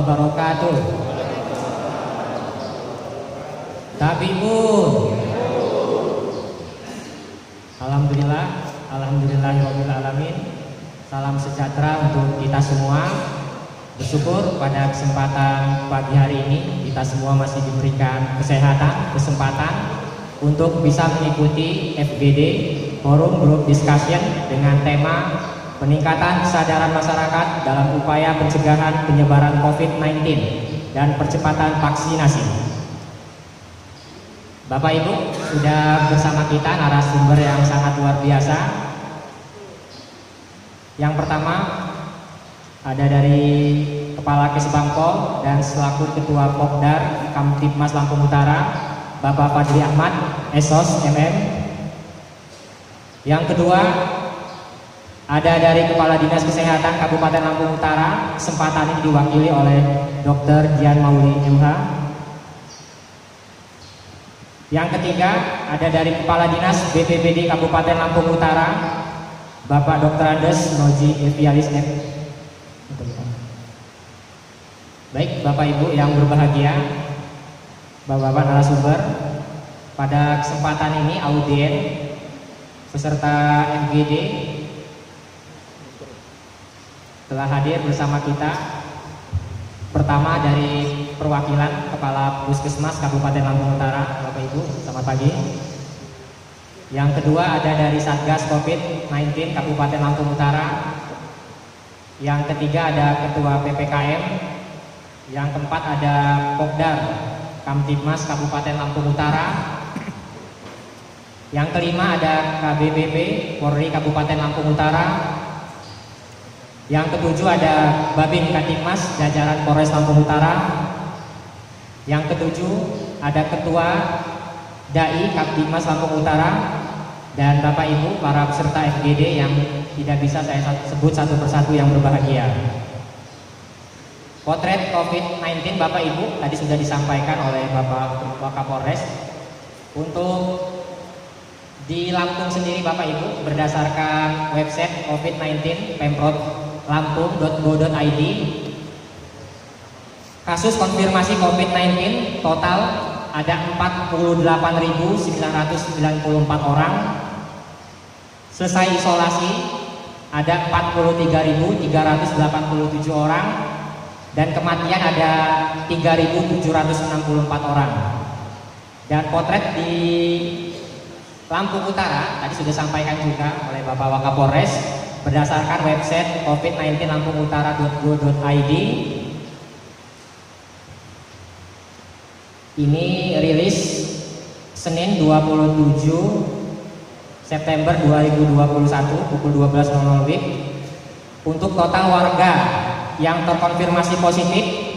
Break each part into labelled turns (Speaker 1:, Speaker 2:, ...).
Speaker 1: wabarakatuh. Tabibun. Alhamdulillahirabbil alamin. Salam sejahtera untuk kita semua. Bersyukur pada kesempatan pagi hari ini kita semua masih diberikan kesempatan untuk bisa mengikuti FGD Forum Group Discussion dengan tema peningkatan kesadaran masyarakat dalam upaya pencegahan penyebaran COVID-19 dan percepatan vaksinasi. Bapak Ibu, sudah bersama kita narasumber yang sangat luar biasa. Yang pertama ada dari Kepala Kesbangpol dan selaku Ketua Pokdar Kamtibmas Lampung Utara, Bapak Fadli Ahmad, Esos MM. Yang kedua ada dari Kepala Dinas Kesehatan Kabupaten Lampung Utara, kesempatan ini diwakili oleh Dr. Dian Mauli MH. Yang ketiga ada dari Kepala Dinas BPBD Kabupaten Lampung Utara, Bapak Dr. Andes Noji Evialis M. Baik Bapak Ibu yang berbahagia, Bapak-bapak narasumber, pada kesempatan ini audien peserta FGD telah hadir bersama kita. Pertama dari perwakilan Kepala Puskesmas Kabupaten Lampung Utara, Bapak Ibu, selamat pagi. Yang kedua ada dari Satgas COVID-19 Kabupaten Lampung Utara. Yang ketiga ada Ketua PPKM. Yang keempat ada Pokdar Kamtibmas Kabupaten Lampung Utara. Yang kelima ada KBBP Polri Kabupaten Lampung Utara. Yang ketujuh ada Babin Kamtibmas jajaran Polres Lampung Utara. Yang ketujuh ada Ketua DAI Kamtibmas Lampung Utara. Dan Bapak Ibu para peserta FGD yang tidak bisa saya sebut satu persatu yang berbahagia. Potret COVID-19 Bapak Ibu tadi sudah disampaikan oleh Bapak Kapolres. Untuk di Lampung sendiri Bapak Ibu, berdasarkan website COVID-19 pemprov.lampung.go.id, kasus konfirmasi COVID-19 total ada 48.994 orang. Selesai isolasi ada 43.387 orang. Dan kematian ada 3.764 orang. Dan potret di Lampung Utara tadi sudah disampaikan juga oleh Bapak Wakapolres berdasarkan website covid19lampungutara.go.id. Ini rilis Senin 27 September 2021 pukul 12.00 WIB. Untuk total warga yang terkonfirmasi positif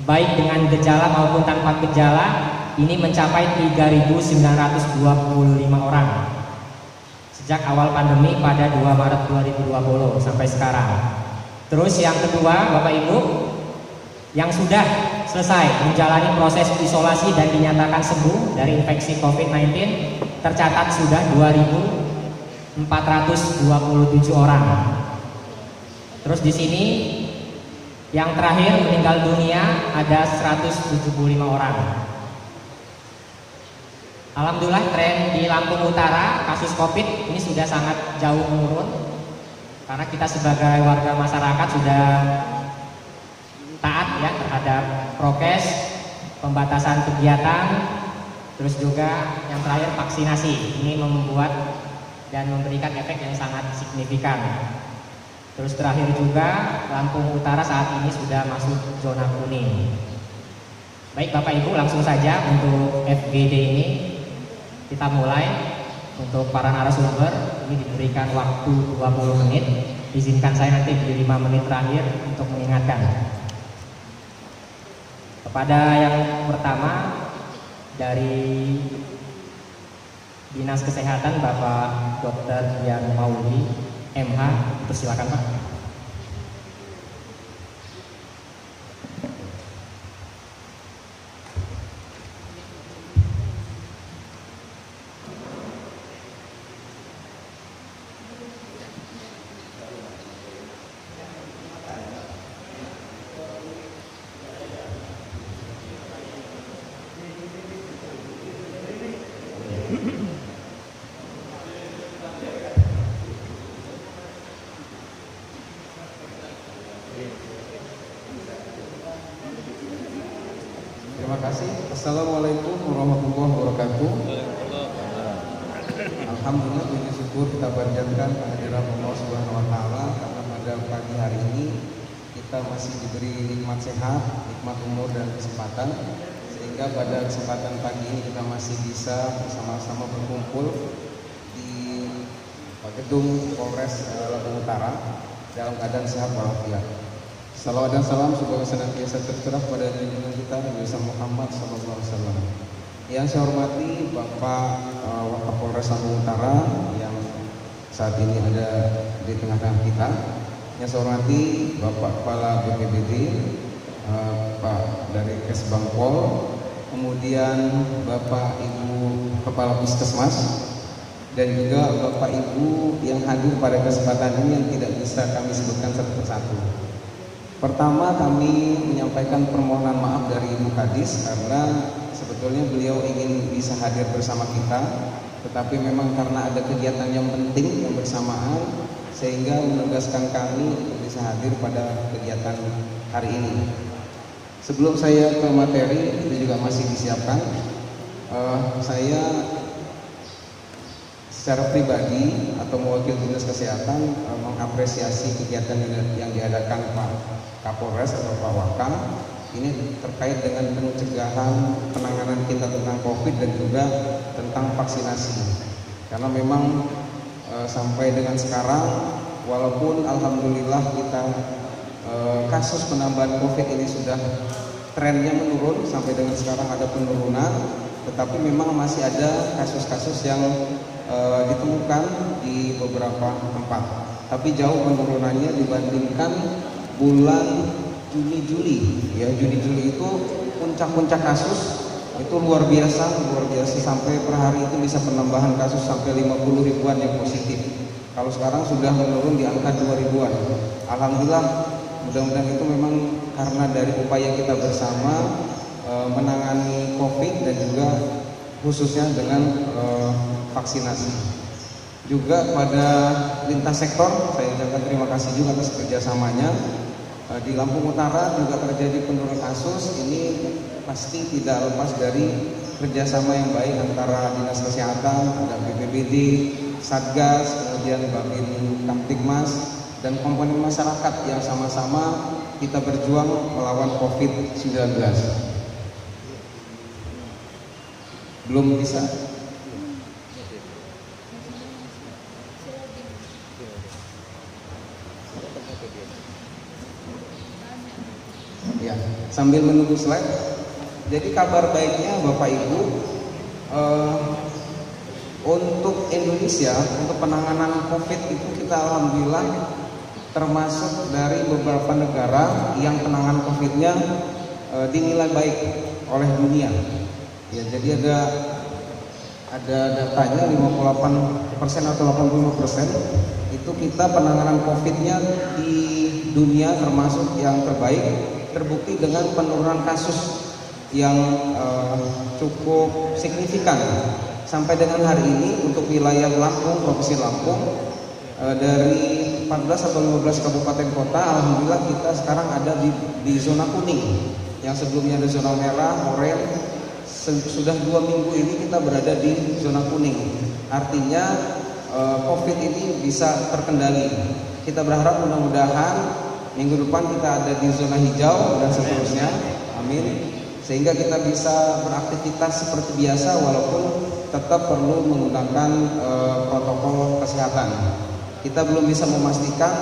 Speaker 1: baik dengan gejala maupun tanpa gejala ini mencapai 3.925 orang sejak awal pandemi pada 2 Maret 2020 sampai sekarang. Terus yang kedua Bapak Ibu, yang sudah selesai menjalani proses isolasi dan dinyatakan sembuh dari infeksi COVID-19 tercatat sudah 2.427 orang. Terus di sini yang terakhir meninggal dunia ada 175 orang. Alhamdulillah tren di Lampung Utara kasus COVID ini sudah sangat jauh menurun karena kita sebagai warga masyarakat sudah taat ya terhadap prokes, pembatasan kegiatan, terus juga yang terakhir vaksinasi. Ini membuat dan memberikan efek yang sangat signifikan. Terus terakhir juga Lampung Utara saat ini sudah masuk zona kuning. Baik Bapak Ibu, langsung saja untuk FGD ini kita mulai. Untuk para narasumber ini diberikan waktu 20 menit. Izinkan saya nanti di 5 menit terakhir untuk mengingatkan. Kepada yang pertama dari Dinas Kesehatan Bapak Dr. Dian Mauli MH, persilakan Pak.
Speaker 2: Terima kasih. Assalamualaikum warahmatullahi wabarakatuh. Alhamdulillah, puji syukur kita panjatkan kehadiran Allah Subhanahu wa taala karena pada pagi hari ini kita masih diberi nikmat sehat, nikmat umur dan kesempatan, sehingga pada kesempatan pagi ini kita masih bisa bersama-sama berkumpul di gedung Polres Lampung Utara dalam keadaan sehat walafiat. Salawat dan salam semoga senantiasa tercurah pada junjungan kita Nabi Muhammad SAW. Yang saya hormati Bapak Wakapolres Lampung Utara yang saat ini ada di tengah-tengah kita. Yang saya hormati Bapak Kepala BPBD, Pak dari Kesbangpol, kemudian Bapak Ibu Kepala Puskesmas, dan juga Bapak Ibu yang hadir pada kesempatan ini yang tidak bisa kami sebutkan satu persatu. Pertama, kami menyampaikan permohonan maaf dari Ibu Kadis karena sebetulnya beliau ingin bisa hadir bersama kita, tetapi memang karena ada kegiatan yang penting yang bersamaan sehingga menugaskan kami untuk bisa hadir pada kegiatan hari ini. Sebelum saya ke materi, itu juga masih disiapkan. Saya secara pribadi atau mewakili Dinas Kesehatan mengapresiasi kegiatan yang diadakan Pak Kapolres atau Pak Waka ini terkait dengan pencegahan penanganan kita tentang COVID dan juga tentang vaksinasi. Karena memang sampai dengan sekarang, walaupun alhamdulillah kita kasus penambahan COVID ini sudah trennya menurun, sampai dengan sekarang ada penurunan, tetapi memang masih ada kasus-kasus yang ditemukan di beberapa tempat. Tapi jauh penurunannya dibandingkan bulan Juni-Juli. Ya, Juni-Juli itu puncak-puncak kasus itu luar biasa sampai per hari itu bisa penambahan kasus sampai 50 ribuan yang positif. Kalau sekarang sudah menurun di angka 2 ribuan. Alhamdulillah, mudah-mudahan itu memang karena dari upaya kita bersama menangani COVID dan juga khususnya dengan vaksinasi. Juga pada lintas sektor saya ucapkan terima kasih juga atas kerjasamanya. Di Lampung Utara juga terjadi penurunan kasus. Ini pasti tidak lepas dari kerjasama yang baik antara Dinas Kesehatan, ada BPBD, Satgas, kemudian Babin Kamtibmas dan komponen masyarakat yang sama-sama kita berjuang melawan COVID-19. Belum bisa. Ya, sambil menunggu slide. Jadi kabar baiknya Bapak Ibu, untuk Indonesia, untuk penanganan COVID itu kita alhamdulillah termasuk dari beberapa negara yang penanganan COVID-nya dinilai baik oleh dunia. Ya, jadi ada datanya 58% atau 85% itu kita penanganan COVID-nya di dunia termasuk yang terbaik, terbukti dengan penurunan kasus yang cukup signifikan. Sampai dengan hari ini untuk wilayah Lampung, Provinsi Lampung, dari 14 atau 15 kabupaten kota, alhamdulillah kita sekarang ada di zona kuning. Yang sebelumnya ada zona merah, oranye. Sudah 2 minggu ini kita berada di zona kuning. Artinya COVID ini bisa terkendali. Kita berharap mudah-mudahan minggu depan kita ada di zona hijau dan seterusnya. Amin. Sehingga kita bisa beraktivitas seperti biasa walaupun tetap perlu menggunakan protokol kesehatan. Kita belum bisa memastikan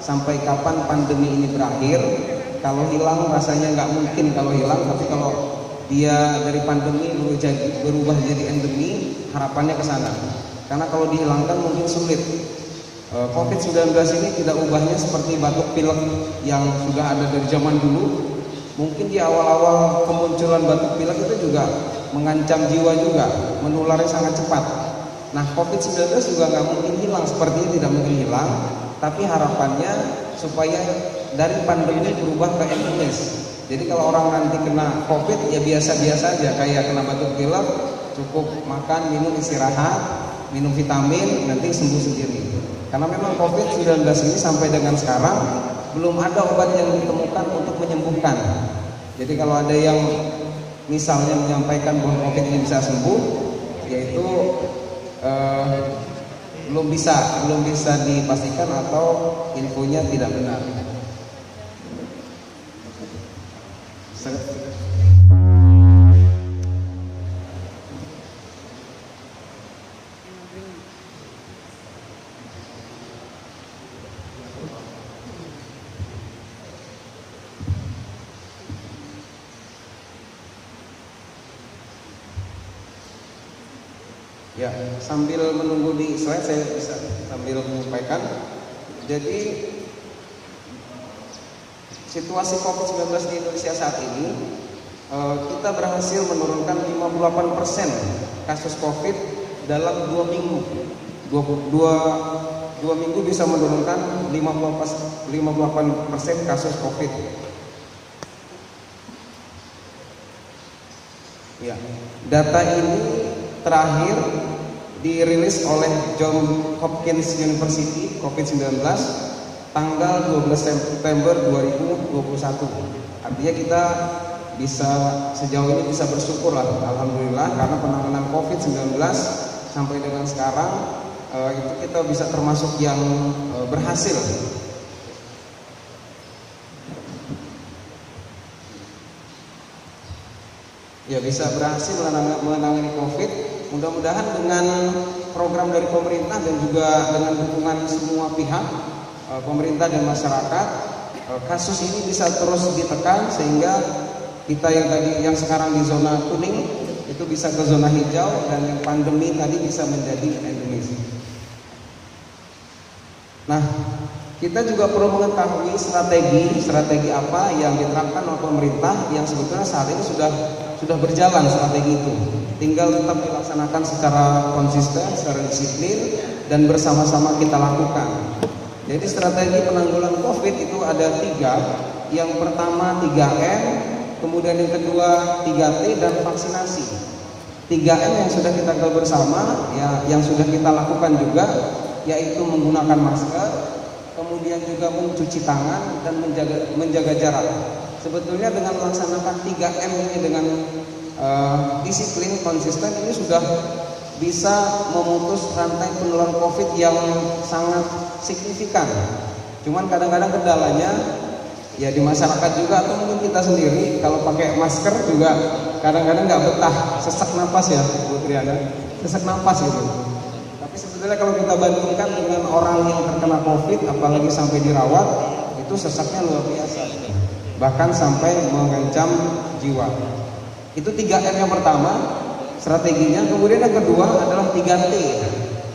Speaker 2: sampai kapan pandemi ini berakhir. Kalau hilang rasanya nggak mungkin kalau hilang, tapi kalau dia dari pandemi berubah jadi endemi, harapannya ke sana. Karena kalau dihilangkan mungkin sulit. COVID-19 ini tidak ubahnya seperti batuk pilek yang sudah ada dari zaman dulu. Mungkin di awal-awal kemunculan batuk pilek itu juga mengancam jiwa juga, menularnya sangat cepat. Nah, COVID-19 juga nggak mungkin hilang, sepertinya tidak mungkin hilang. Tapi harapannya supaya dari pandemi berubah ke endemis. Jadi kalau orang nanti kena COVID ya biasa-biasa aja, kayak kena batuk pilek, cukup makan, minum, istirahat, minum vitamin, nanti sembuh sendiri. Karena memang COVID-19 ini sampai dengan sekarang belum ada obat yang ditemukan untuk menyembuhkan. Jadi kalau ada yang misalnya menyampaikan bahwa COVID ini bisa sembuh, yaitu belum bisa dipastikan atau infonya tidak benar. Ya, sambil menunggu di slide saya bisa sambil menyampaikan. Jadi situasi COVID-19 di Indonesia saat ini, kita berhasil menurunkan 58% kasus COVID dalam 2 minggu. Dua minggu bisa menurunkan 58% kasus COVID. Ya, data ini terakhir dirilis oleh Johns Hopkins University COVID-19 tanggal 12 September 2021. Artinya kita bisa sejauh ini bisa bersyukur lah, alhamdulillah, karena penanganan COVID-19 sampai dengan sekarang itu kita bisa termasuk yang berhasil. Ya, bisa berhasil menangani COVID. Mudah-mudahan dengan program dari pemerintah dan juga dengan dukungan semua pihak, pemerintah dan masyarakat, kasus ini bisa terus ditekan sehingga kita yang sekarang di zona kuning itu bisa ke zona hijau, dan yang pandemi tadi bisa menjadi endemik. Nah, kita juga perlu mengetahui strategi apa yang diterapkan oleh pemerintah yang sebetulnya saat ini sudah berjalan strategi itu. Tinggal tetap dilaksanakan secara konsisten, secara disiplin, dan bersama-sama kita lakukan. Jadi strategi penanggulangan COVID itu ada 3. Yang pertama 3M, kemudian yang kedua 3T, dan vaksinasi. 3M yang sudah kita lakukan bersama, ya, yang sudah kita lakukan juga, yaitu menggunakan masker, kemudian juga mencuci tangan dan menjaga jarak. Sebetulnya dengan melaksanakan 3M ini dengan disiplin konsisten, ini sudah bisa memutus rantai penularan COVID yang sangat signifikan. Cuman kadang-kadang kendalanya ya di masyarakat juga, atau mungkin kita sendiri kalau pakai masker juga kadang-kadang nggak betah, sesak napas ya Bu Triana, sesak napas gitu. Tapi sebetulnya kalau kita bandingkan dengan orang yang terkena COVID, apalagi sampai dirawat, itu sesaknya luar biasa, bahkan sampai mengancam jiwa. Itu 3M yang pertama strateginya. Kemudian yang kedua adalah 3T.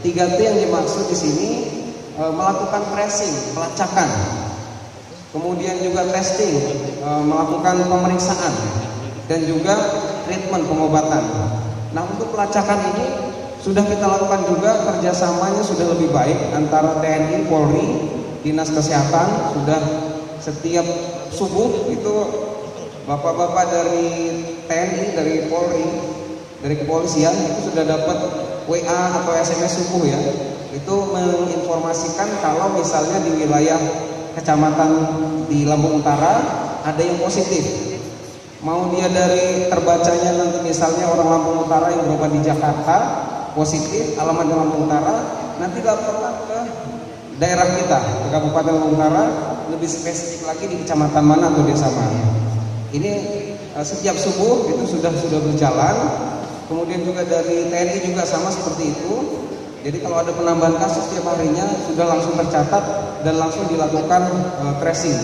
Speaker 2: 3T yang dimaksud di sini melakukan tracing, pelacakan. Kemudian juga testing, melakukan pemeriksaan, dan juga treatment, pengobatan. Nah, untuk pelacakan ini sudah kita lakukan juga, kerjasamanya sudah lebih baik antara TNI, Polri, Dinas Kesehatan. Sudah setiap subuh itu bapak-bapak dari TNI, dari Polri, dari kepolisian itu sudah dapat WA atau SMS subuh ya. Itu menginformasikan kalau misalnya di wilayah kecamatan di Lampung Utara ada yang positif. Mau dia dari terbacanya nanti misalnya orang Lampung Utara yang berobat di Jakarta positif, alamat di Lampung Utara, nanti laporkan ke daerah kita, ke Kabupaten Lampung Utara, lebih spesifik lagi di kecamatan mana atau desa mana. Ini setiap subuh itu sudah berjalan. Kemudian juga dari TNI juga sama seperti itu. Jadi kalau ada penambahan kasus setiap harinya sudah langsung tercatat dan langsung dilakukan tracing.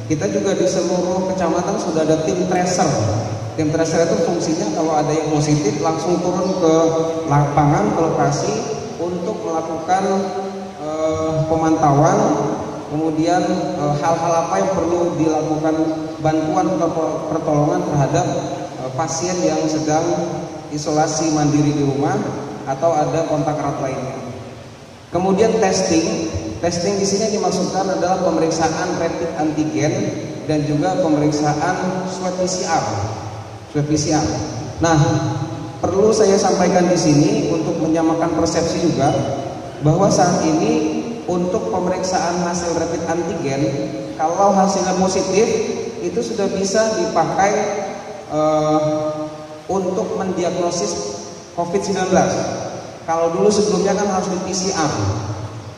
Speaker 2: Kita juga di seluruh kecamatan sudah ada tim tracer. Tim tracer itu fungsinya kalau ada yang positif langsung turun ke lapangan, ke lokasi untuk melakukan pemantauan. Kemudian hal-hal apa yang perlu dilakukan, bantuan atau pertolongan terhadap pasien yang sedang isolasi mandiri di rumah atau ada kontak erat lainnya. Kemudian testing di sini dimaksudkan adalah pemeriksaan rapid antigen dan juga pemeriksaan swab PCR. Nah, perlu saya sampaikan di sini untuk menyamakan persepsi juga bahwa saat ini untuk pemeriksaan hasil rapid antigen, kalau hasilnya positif itu sudah bisa dipakai untuk mendiagnosis COVID-19. Kalau dulu sebelumnya kan harus di PCR.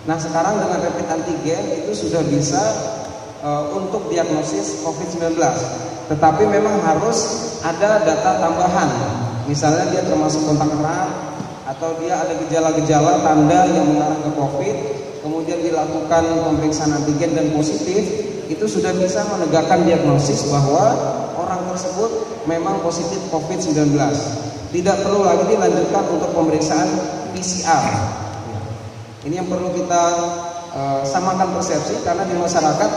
Speaker 2: Nah sekarang dengan rapid antigen itu sudah bisa untuk diagnosis COVID-19. Tetapi memang harus ada data tambahan. Misalnya dia termasuk kontak erat atau dia ada gejala-gejala tanda yang mengarah ke COVID, kemudian dilakukan pemeriksaan antigen dan positif, itu sudah bisa menegakkan diagnosis bahwa orang tersebut memang positif COVID-19. Tidak perlu lagi dilanjutkan untuk pemeriksaan PCR. Ini yang perlu kita samakan persepsi, karena di masyarakat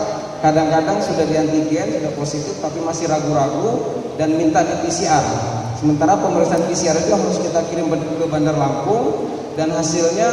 Speaker 2: kadang-kadang sudah di antigen, sudah positif tapi masih ragu-ragu dan minta di PCR. Sementara pemeriksaan PCR itu harus kita kirim ke Bandar Lampung dan hasilnya